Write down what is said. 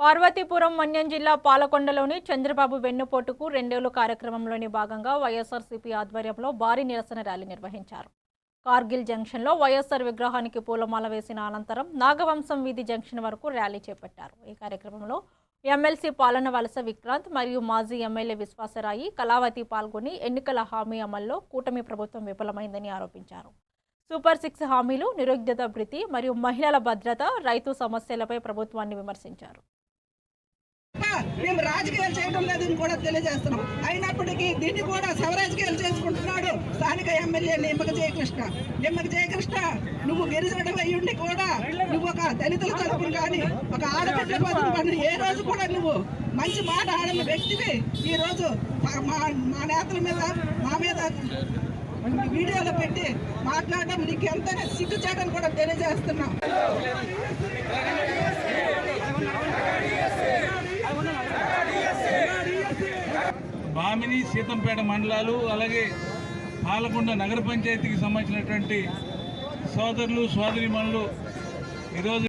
పార్వతీపురం మన్యం జిల్లా పాలకొండలోని చంద్రబాబు వెన్నుపోటుకు రెండేళ్ల కార్యక్రమంలోని భాగంగా వైఎస్ఆర్సీపీ ఆధ్వర్యంలో భారీ నిరసన ర్యాలీ నిర్వహించారు. కార్గిల్ జంక్షన్లో వైఎస్ఆర్ విగ్రహానికి పూలమాల వేసిన అనంతరం నాగవంశం వీధి జంక్షన్ వరకు ర్యాలీ చేపట్టారు. ఈ కార్యక్రమంలో ఎమ్మెల్సీ పాలన వలస విక్రాంత్ మరియు మాజీ ఎమ్మెల్యే విశ్వాసరాయి కళావతి పాల్గొని ఎన్నికల హామీ అమల్లో కూటమి ప్రభుత్వం విఫలమైందని ఆరోపించారు. సూపర్ 6 హామీలు, నిరుద్యోగ భృతి మరియు మహిళల భద్రత, రైతు సమస్యలపై ప్రభుత్వాన్ని విమర్శించారు. మేము రాజకీయాలు చేయడం లేదని కూడా తెలియజేస్తున్నాం. అయినప్పటికీ దీన్ని కూడా సవరాజకీయాలు చేసుకుంటున్నాడు స్థానిక ఎమ్మెల్యే నిమ్మక జయకృష్ణ. నువ్వు గిరిజనుడు అయ్యుండి కూడా నువ్వు ఒక దళితుల తరపున కానీ ఒక ఆడబిడ్డ తరపున ఏ రోజు కూడా నువ్వు మంచి మాట ఆడని వ్యక్తివి ఈ రోజు మా నేతల మీద మా మీద వీడియోలో పెట్టి మాట్లాడడం నీకు ఎంత సిగ్గుచేటని కూడా తెలియజేస్తున్నాం. బామిని, సీతంపేట మండలాలు, అలాగే పాలకొండ నగర పంచాయతీకి సంబంధించినటువంటి సోదరులు సోదరీమణులు ఈరోజు